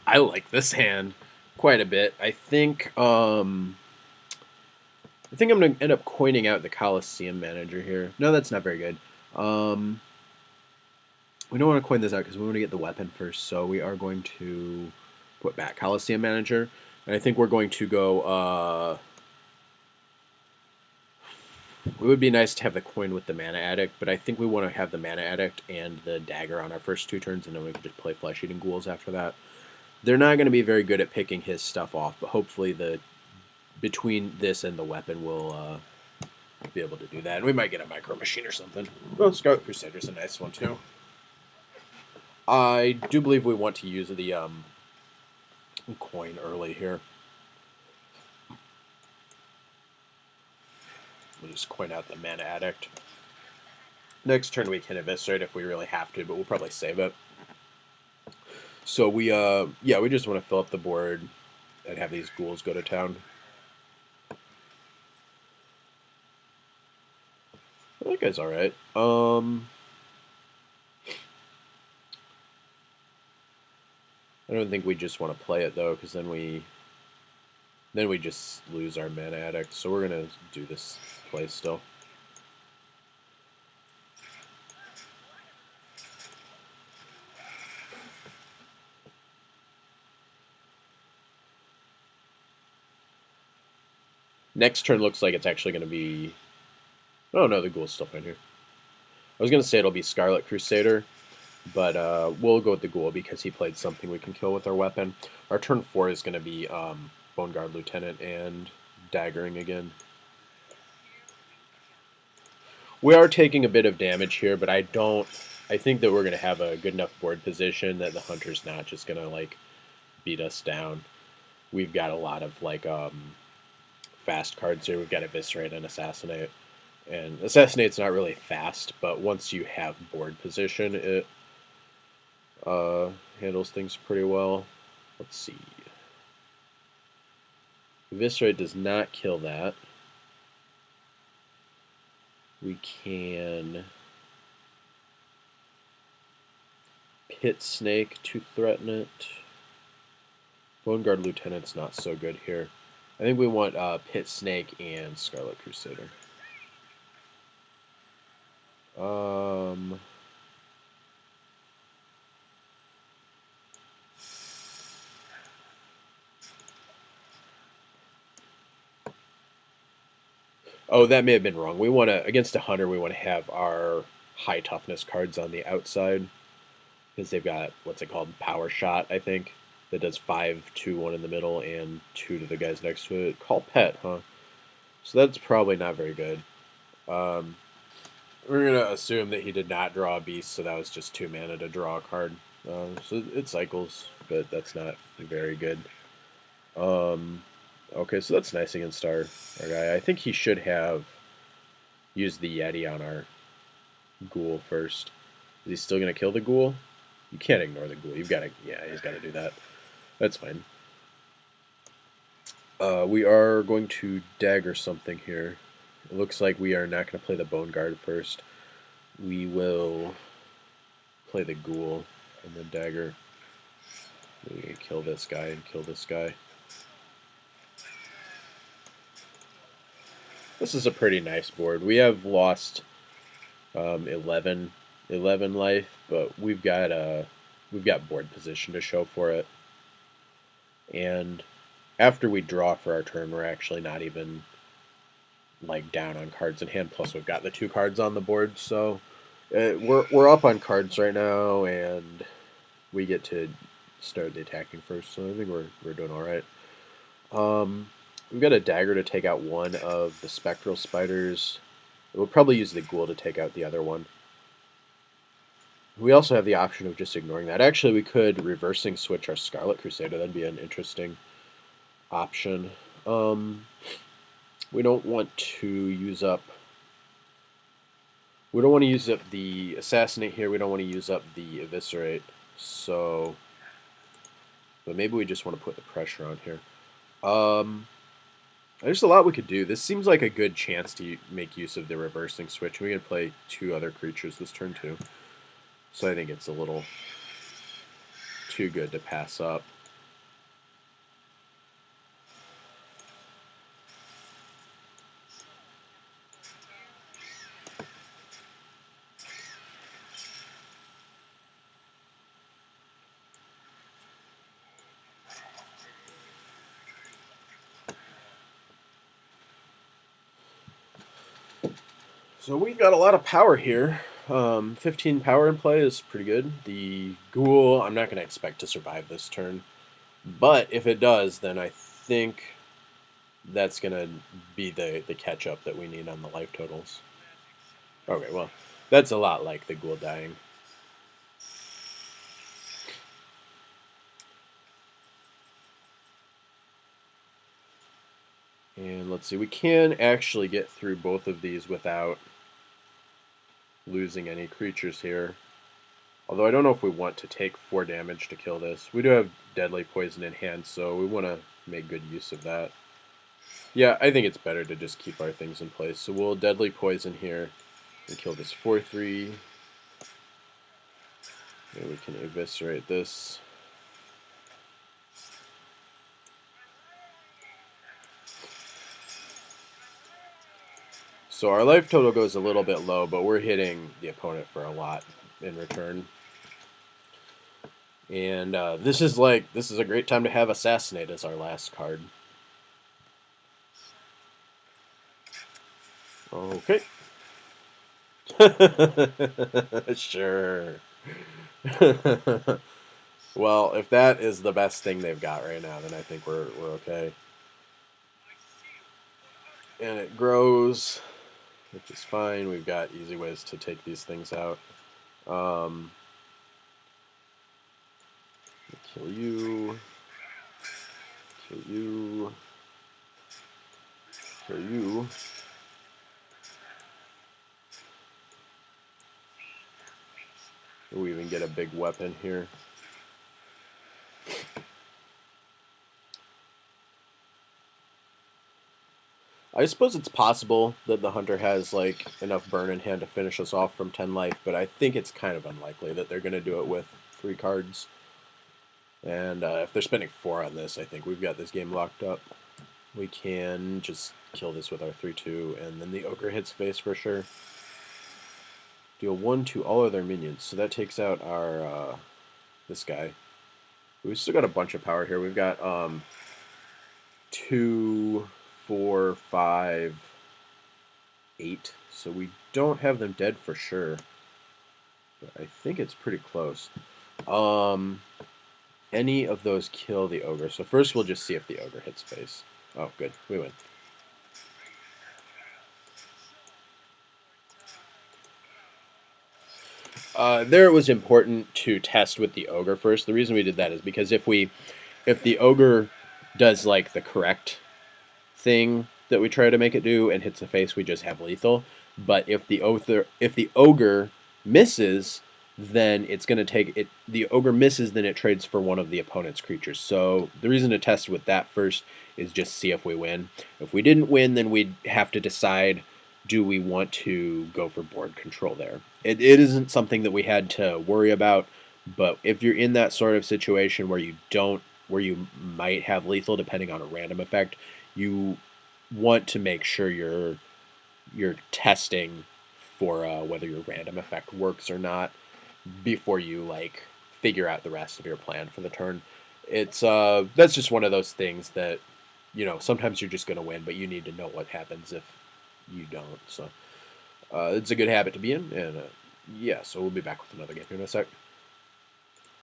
I like this hand quite a bit. I think I'm gonna end up coining out the Coliseum manager here. No, that's not very good. Um, we don't want to coin this out because we want to get the weapon first. So we are going to put back Coliseum manager, and I think we're going to go. It would be nice to have the coin with the Mana Addict, but I think we want to have the Mana Addict and the dagger on our first 2 turns, and then we can just play Flesh Eating Ghouls after that. They're not going to be very good at picking his stuff off, but hopefully between this and the weapon, we'll be able to do that. And we might get a Micro Machine or something. Well, Scarlet Crusader's a nice one too. I do believe we want to use the coin early here. We'll just coin out the Mana Addict. Next turn we can Eviscerate if we really have to, but we'll probably save it. So we just want to fill up the board and have these ghouls go to town. That guy's alright. I don't think we just want to play it though, because then we just lose our Mana Addict. So we're gonna do this play still. Next turn looks like it's actually going to be... Oh no, the ghoul's still fine here. I was going to say it'll be Scarlet Crusader, but we'll go with the ghoul because he played something we can kill with our weapon. Our turn 4 is going to be Bone Guard Lieutenant and daggering again. We are taking a bit of damage here, but I think that we're going to have a good enough board position that the Hunter's not just going to like beat us down. We've got a lot of like fast cards here. We've got Eviscerate and Assassinate. And Assassinate's not really fast, but once you have board position, it handles things pretty well. Let's see. Eviscerate does not kill that. We can Pit Snake to threaten it. Bone Guard Lieutenant's not so good here. I think we want Pit Snake and Scarlet Crusader. Oh, that may have been wrong. We want to, against a Hunter, we want to have our high toughness cards on the outside. Because they've got, what's it called? Power Shot, I think. That does 5, 2, 1 in the middle, and 2 to the guys next to it. Call Pet, huh? So that's probably not very good. We're going to assume that he did not draw a beast, so that was just 2 mana to draw a card. So it cycles, but that's not very good. Okay, so that's nice against our guy. I think he should have used the Yeti on our ghoul first. Is he still going to kill the ghoul? You can't ignore the ghoul. You've got to, yeah, he's got to do that. That's fine. We are going to dagger something here. It looks like we are not going to play the Bone Guard first. We will play the ghoul and the dagger. We can kill this guy and kill this guy. This is a pretty nice board. We have lost 11 life, but we've got board position to show for it. And after we draw for our turn, we're actually not even like down on cards in hand. Plus, we've got the 2 cards on the board, so we're up on cards right now, and we get to start the attacking first. So I think we're doing all right. We've got a dagger to take out one of the spectral spiders. We'll probably use the ghoul to take out the other one. We also have the option of just ignoring that. Actually, we could reversing switch our Scarlet Crusader. That'd be an interesting option. We don't want to use up... We don't want to use up the Assassinate here. We don't want to use up the Eviscerate. So... But maybe we just want to put the pressure on here. There's a lot we could do. This seems like a good chance to make use of the reversing switch. We can play 2 other creatures this turn too. So I think it's a little too good to pass up. So we've got a lot of power here. 15 power in play is pretty good. The Ghoul, I'm not going to expect to survive this turn. But if it does, then I think that's going to be the catch-up that we need on the life totals. Okay, well, that's a lot like the Ghoul dying. And let's see, we can actually get through both of these without losing any creatures here. Although I don't know if we want to take 4 damage to kill this. We do have Deadly Poison in hand, so we want to make good use of that. Yeah, I think it's better to just keep our things in place. So we'll Deadly Poison here and kill this 4/3. And we can eviscerate this. So our life total goes a little bit low, but we're hitting the opponent for a lot in return. And this is a great time to have Assassinate as our last card. Okay. Sure. Well, if that is the best thing they've got right now, then I think we're okay. And it grows, which is fine. We've got easy ways to take these things out. Kill you. Kill you. Kill you. We even get a big weapon here. I suppose it's possible that the hunter has like enough burn in hand to finish us off from 10 life, but I think it's kind of unlikely that they're going to do it with 3 cards. And if they're spending 4 on this, I think we've got this game locked up. We can just kill this with our 3/2, and then the ogre hits face for sure. Deal 1 to all of their minions, so that takes out our this guy. We've still got a bunch of power here. We've got 2, 4, 5, 8. So we don't have them dead for sure. But I think it's pretty close. Any of those kill the ogre. So first we'll just see if the ogre hits face. Oh, good. We win. There it was important to test with the ogre first. The reason we did that is because if the ogre does like the correct thing that we try to make it do and hits the face, we just have lethal. But if the ogre misses, then it's going to take it. The ogre misses, then it trades for one of the opponent's creatures. So the reason to test with that first is just see if we win. If we didn't win, then we'd have to decide, do we want to go for board control there? It isn't something that we had to worry about, but if you're in that sort of situation where you might have lethal depending on a random effect, you want to make sure you're testing for whether your random effect works or not before you like figure out the rest of your plan for the turn. It's that's just one of those things that sometimes you're just going to win, but you need to know what happens if you don't. So it's a good habit to be in, and yeah, so we'll be back with another game here in a sec.